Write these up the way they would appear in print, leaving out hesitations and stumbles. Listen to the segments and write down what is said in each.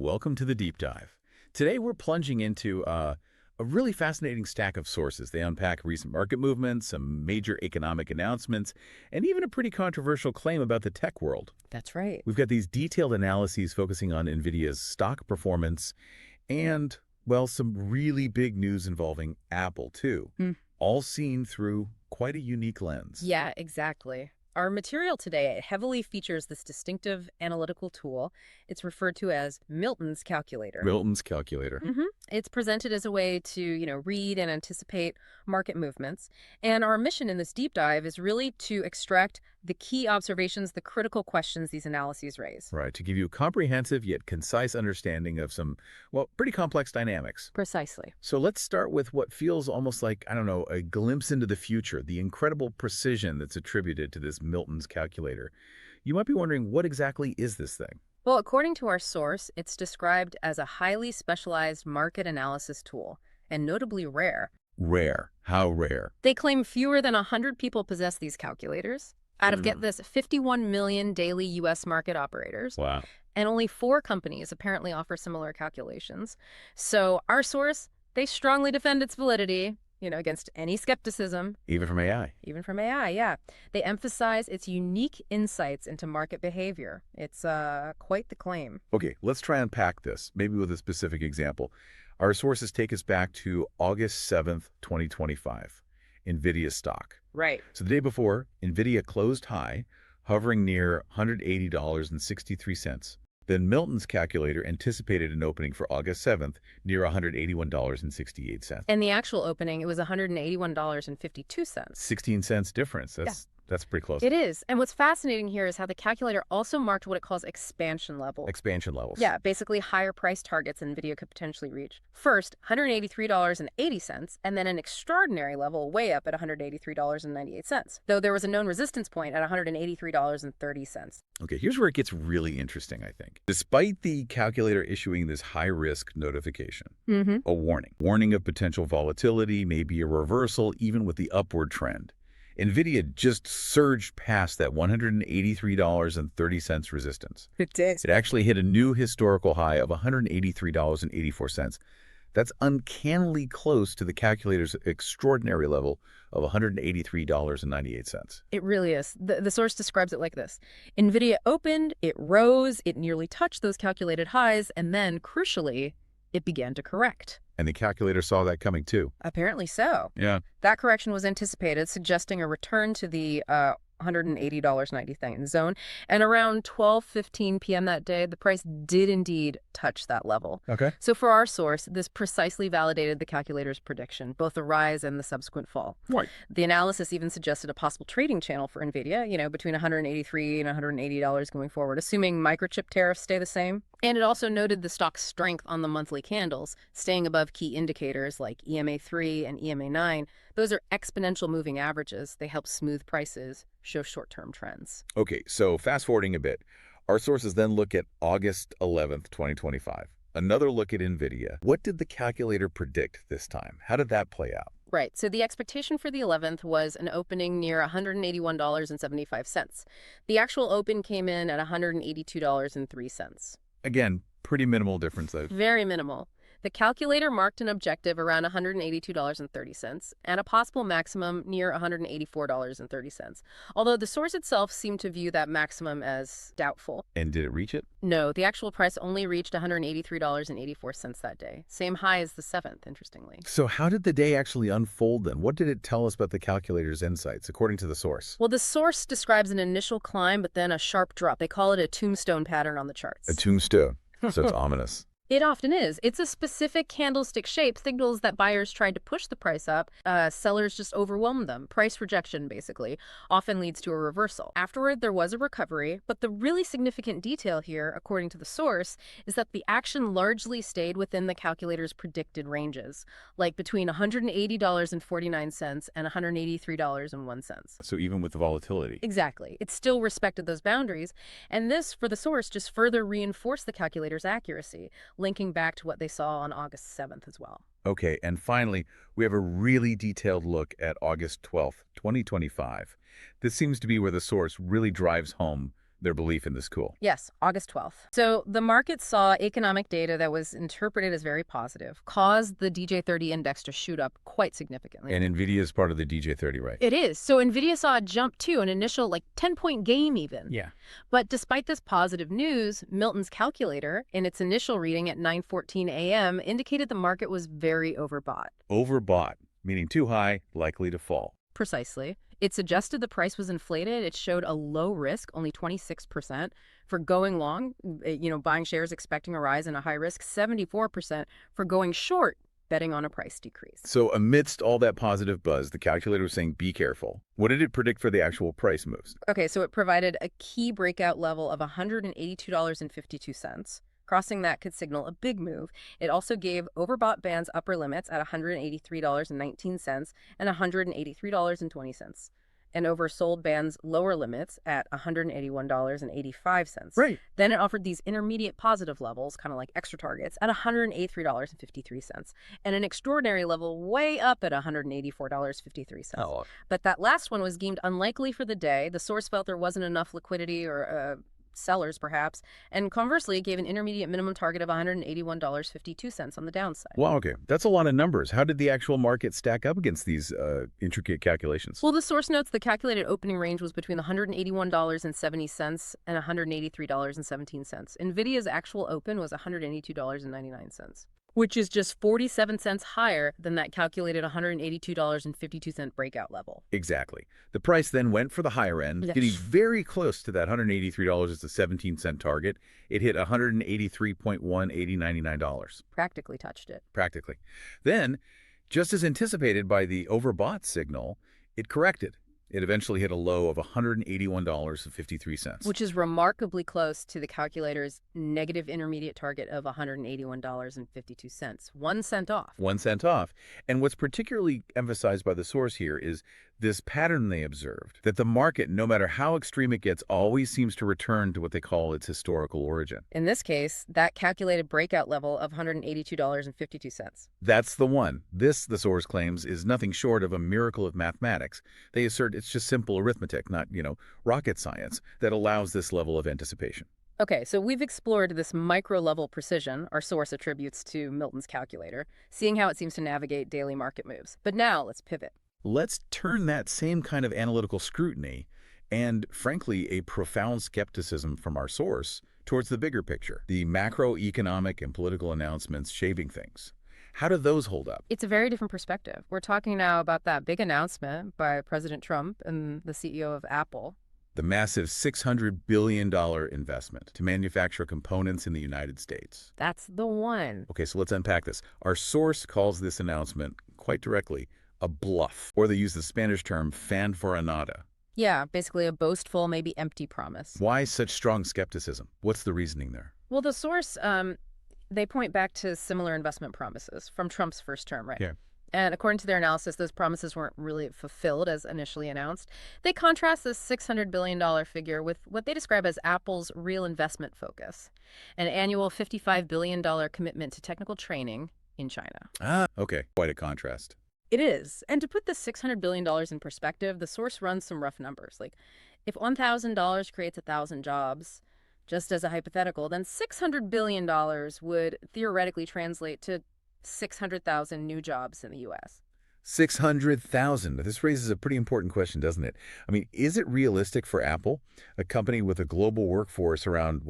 Welcome to the deep dive. Today we're plunging into a really fascinating stack of sources. They unpack recent market movements, some major economic announcements, and even a pretty controversial claim about the tech world. That's right. We've got these detailed analyses focusing on Nvidia's stock performance and, well, some really big news involving Apple, too, all seen through quite a unique lens. Yeah, exactly. Our material today heavily features this distinctive analytical tool. It's referred to as Milton's calculator. Milton's calculator. It's presented as a way to, read and anticipate market movements. And our mission in this deep dive is really to extract the key observations, the critical questions these analyses raise. Right, to give you a comprehensive yet concise understanding of some, well, pretty complex dynamics. Precisely. So let's start with what feels almost like, I don't know, a glimpse into the future, the incredible precision that's attributed to this Milton's calculator. You might be wondering, what exactly is this thing? Well, according to our source, it's described as a highly specialized market analysis tool, and notably rare. Rare. How rare? They claim fewer than 100 people possess these calculators. Out of, get this, 51 million daily U.S. market operators. Wow. And only 4 companies apparently offer similar calculations. So our source, they strongly defend its validity, against any skepticism. Even from AI? Even from AI, yeah. They emphasize its unique insights into market behavior. It's quite the claim. Okay, let's try and unpack this, maybe with a specific example. Our sources take us back to August 7th, 2025, Nvidia stock. Right. So the day before, Nvidia closed high, hovering near $180.63. Then Milton's calculator anticipated an opening for August 7th near $181.68. And the actual opening, it was $181.52. 16 cents difference. That's pretty close. It is. And what's fascinating here is how the calculator also marked what it calls expansion levels. Expansion levels. Yeah, basically higher price targets NVIDIA could potentially reach. First, $183.80, and then an extraordinary level way up at $183.98, though there was a known resistance point at $183.30. Okay, here's where it gets really interesting, I think. Despite the calculator issuing this high-risk notification, a warning of potential volatility, maybe a reversal, even with the upward trend, Nvidia just surged past that $183.30 resistance. It did. It actually hit a new historical high of $183.84. That's uncannily close to the calculator's extraordinary level of $183.98. It really is. The source describes it like this. NVIDIA opened, it rose, it nearly touched those calculated highs, and then, crucially, it began to correct. And the calculator saw that coming too. Apparently so. Yeah. That correction was anticipated, suggesting a return to the $180.90 zone. And around 12:15 p.m. that day, the price did indeed touch that level. Okay. So for our source, this precisely validated the calculator's prediction, both the rise and the subsequent fall. Right. The analysis even suggested a possible trading channel for NVIDIA, between $183 and $180 going forward, assuming microchip tariffs stay the same. And it also noted the stock's strength on the monthly candles, staying above key indicators like EMA3 and EMA9. Those are exponential moving averages. They help smooth prices, show short-term trends. Okay, so fast forwarding a bit, our sources then look at August 11th, 2025. Another look at Nvidia. What did the calculator predict this time? How did that play out? Right. So the expectation for the 11th was an opening near $181.75. The actual open came in at $182.03. Again, pretty minimal difference though. Very minimal. The calculator marked an objective around $182.30 and a possible maximum near $184.30, although the source itself seemed to view that maximum as doubtful. And did it reach it? No, the actual price only reached $183.84 that day, same high as the 7th, interestingly. So how did the day actually unfold then? What did it tell us about the calculator's insights, according to the source? Well, the source describes an initial climb, but then a sharp drop. They call it a tombstone pattern on the charts. A tombstone. So it's ominous. It often is. It's a specific candlestick shape, signals that buyers tried to push the price up. Sellers just overwhelmed them. Price rejection, basically, often leads to a reversal. Afterward, there was a recovery, but the really significant detail here, according to the source, is that the action largely stayed within the calculator's predicted ranges, like between $180.49 and $183.01. So even with the volatility. Exactly. It still respected those boundaries, and this, for the source, just further reinforced the calculator's accuracy, linking back to what they saw on August 7th as well. Okay, and finally, we have a really detailed look at August 12th, 2025. This seems to be where the source really drives home their belief in this coup. Yes, August 12th. So the market saw economic data that was interpreted as very positive, caused the DJ30 index to shoot up quite significantly. And Nvidia is part of the DJ30, right? It is. So Nvidia saw a jump too, an initial 10-point gain even. Yeah. But despite this positive news, Milton's calculator, in its initial reading at 9:14 a.m., indicated the market was very overbought. Overbought, meaning too high, likely to fall. Precisely. It suggested the price was inflated. It showed a low risk, only 26%, for going long, buying shares expecting a rise, and a high risk, 74% for going short, betting on a price decrease. So amidst all that positive buzz, the calculator was saying, be careful. What did it predict for the actual price moves? Okay, so it provided a key breakout level of $182.52. Crossing that could signal a big move. It also gave overbought bands upper limits at $183.19 and $183.20, and oversold bands lower limits at $181.85. Right. Then it offered these intermediate positive levels, kind of like extra targets, at $183.53, and an extraordinary level way up at $184.53. Oh. But that last one was deemed unlikely for the day. The source felt there wasn't enough liquidity or sellers, perhaps, and conversely, it gave an intermediate minimum target of $181.52 on the downside. Wow, okay. That's a lot of numbers. How did the actual market stack up against these intricate calculations? Well, the source notes the calculated opening range was between $181.70 and $183.17. Nvidia's actual open was $182.99. Which is just 47 cents higher than that calculated $182.52 breakout level. Exactly. The price then went for the higher end, getting very close to that $183 as the 17-cent target. It hit $183.18099. Practically touched it. Practically. Then, just as anticipated by the overbought signal, it corrected. It eventually hit a low of $181.53. Which is remarkably close to the calculator's negative intermediate target of $181.52. 1 cent off. 1 cent off. And what's particularly emphasized by the source here is this pattern they observed, that the market, no matter how extreme it gets, always seems to return to what they call its historical origin. In this case, that calculated breakout level of $182.52. That's the one. This, the source claims, is nothing short of a miracle of mathematics. They assert it's just simple arithmetic, not, rocket science, that allows this level of anticipation. Okay, so we've explored this micro-level precision our source attributes to Milton's calculator, seeing how it seems to navigate daily market moves. But now let's pivot. Let's turn that same kind of analytical scrutiny and, frankly, a profound skepticism from our source towards the bigger picture, the macroeconomic and political announcements shaping things. How do those hold up? It's a very different perspective. We're talking now about that big announcement by President Trump and the CEO of Apple. The massive $600 billion investment to manufacture components in the United States. That's the one. Okay, so let's unpack this. Our source calls this announcement, quite directly, a bluff, or they use the Spanish term fanfarronada. Yeah, basically a boastful, maybe empty promise. Why such strong skepticism? What's the reasoning there? Well, the source, they point back to similar investment promises from Trump's first term, right? Yeah. And according to their analysis, those promises weren't really fulfilled as initially announced. They contrast this $600 billion figure with what they describe as Apple's real investment focus, an annual $55 billion commitment to technical training in China. Okay. Quite a contrast. It is. And to put the $600 billion in perspective, the source runs some rough numbers. Like, if $1,000 creates 1,000 jobs, just as a hypothetical, then $600 billion would theoretically translate to 600,000 new jobs in the U.S. 600,000. This raises a pretty important question, doesn't it? I mean, is it realistic for Apple, a company with a global workforce around,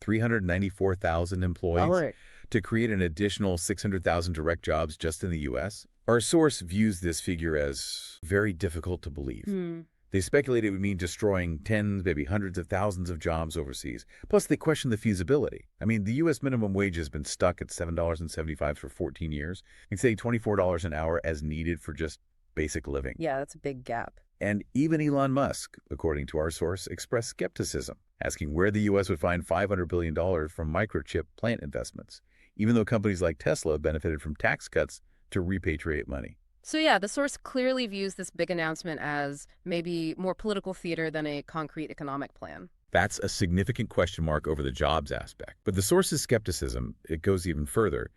394,000 employees, to create an additional 600,000 direct jobs just in the U.S.? Our source views this figure as very difficult to believe. They speculate it would mean destroying tens, maybe hundreds of thousands of jobs overseas. Plus, they question the feasibility. I mean, the U.S. minimum wage has been stuck at $7.75 for 14 years, and say $24 an hour as needed for just basic living. Yeah, that's a big gap. And even Elon Musk, according to our source, expressed skepticism, asking where the U.S. would find $500 billion from microchip plant investments, even though companies like Tesla benefited from tax cuts to repatriate money. So yeah, the source clearly views this big announcement as maybe more political theater than a concrete economic plan. That's a significant question mark over the jobs aspect. But the source's skepticism, it goes even further.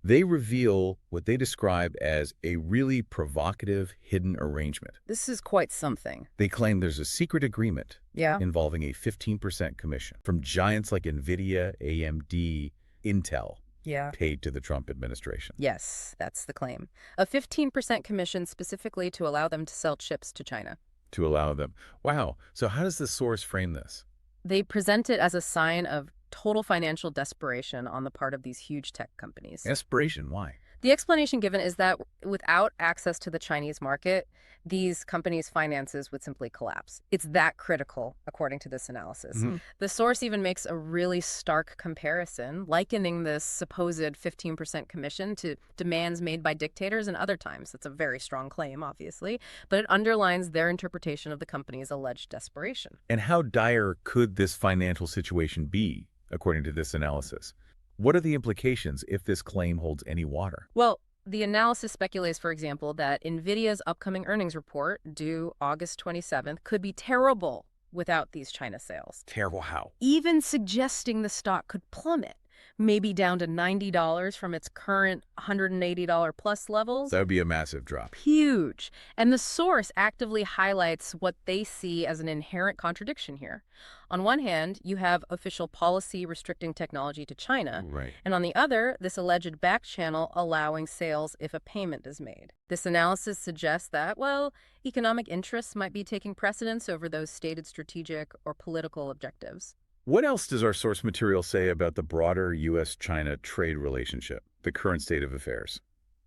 They reveal what they describe as a really provocative hidden arrangement. This is quite something. They claim there's a secret agreement Yeah. involving a 15% commission from giants like Nvidia, AMD, Intel, Yeah. paid to the Trump administration. Yes, that's the claim. A 15% commission specifically to allow them to sell chips to China. To allow them. Wow. So how does the source frame this? They present it as a sign of total financial desperation on the part of these huge tech companies. Desperation. Why? The explanation given is that without access to the Chinese market, these companies' finances would simply collapse. It's that critical, according to this analysis. The source even makes a really stark comparison, likening this supposed 15% commission to demands made by dictators in other times. That's a very strong claim, obviously, but it underlines their interpretation of the company's alleged desperation. And how dire could this financial situation be, according to this analysis? What are the implications if this claim holds any water? Well, the analysis speculates, for example, that Nvidia's upcoming earnings report, due August 27th, could be terrible without these China sales. Terrible how? Even suggesting the stock could plummet, maybe down to $90 from its current $180 plus levels. That would be a massive drop. Huge. And the source actively highlights what they see as an inherent contradiction here. On one hand, you have official policy restricting technology to China. Right. And on the other, this alleged back channel allowing sales if a payment is made. This analysis suggests that, well, economic interests might be taking precedence over those stated strategic or political objectives. What else does our source material say about the broader U.S.-China trade relationship, the current state of affairs?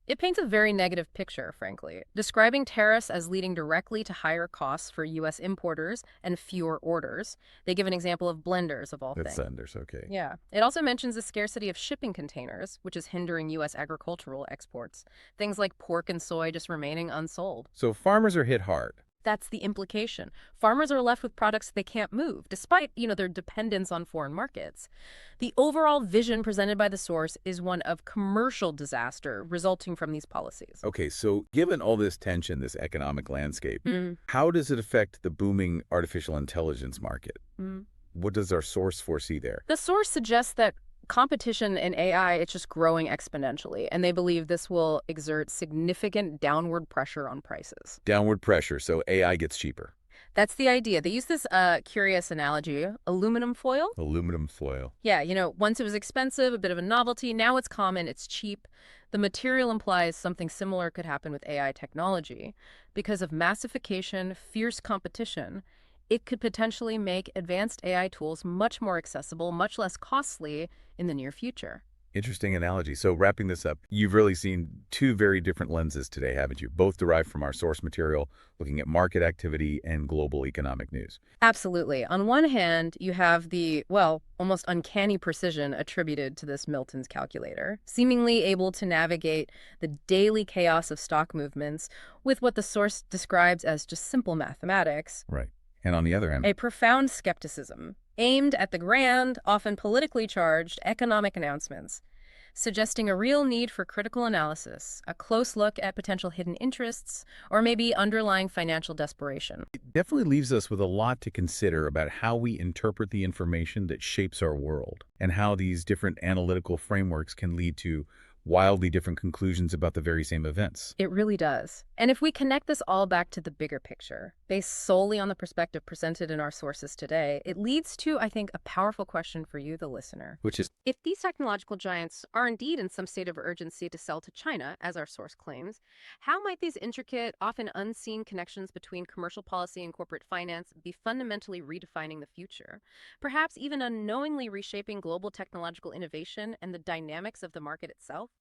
It paints a very negative picture, frankly, describing tariffs as leading directly to higher costs for U.S. importers and fewer orders. They give an example of blenders, of all That's things. Sanders, okay. Yeah. It also mentions the scarcity of shipping containers, which is hindering U.S. agricultural exports. Things like pork and soy just remaining unsold. So farmers are hit hard. That's the implication. Farmers are left with products they can't move, despite, their dependence on foreign markets. The overall vision presented by the source is one of commercial disaster resulting from these policies. Okay, so given all this tension, this economic landscape, how does it affect the booming artificial intelligence market? What does our source foresee there? The source suggests that competition in AI, it's just growing exponentially, and they believe this will exert significant downward pressure on prices. Downward pressure, so AI gets cheaper. That's the idea. They use this curious analogy, aluminum foil. Aluminum foil. Yeah, once it was expensive, a bit of a novelty, now it's common, it's cheap. The material implies something similar could happen with AI technology. Because of massification, fierce competition, it could potentially make advanced AI tools much more accessible, much less costly in the near future. Interesting analogy. So wrapping this up, you've really seen two very different lenses today, haven't you? Both derived from our source material, looking at market activity and global economic news. Absolutely. On one hand, you have the, well, almost uncanny precision attributed to this Milton's calculator, seemingly able to navigate the daily chaos of stock movements with what the source describes as just simple mathematics. Right. And on the other hand, A profound skepticism aimed at the grand, often politically charged, economic announcements, suggesting a real need for critical analysis, a close look at potential hidden interests, or maybe underlying financial desperation. it definitely leaves us with a lot to consider about how we interpret the information that shapes our world and how these different analytical frameworks can lead to wildly different conclusions about the very same events. It really does. And if we connect this all back to the bigger picture, based solely on the perspective presented in our sources today, it leads to, I think, a powerful question for you, the listener. Which is, If these technological giants are indeed in some state of urgency to sell to China, as our source claims, how might these intricate, often unseen connections between commercial policy and corporate finance be fundamentally redefining the future? Perhaps even unknowingly reshaping global technological innovation and the dynamics of the market itself?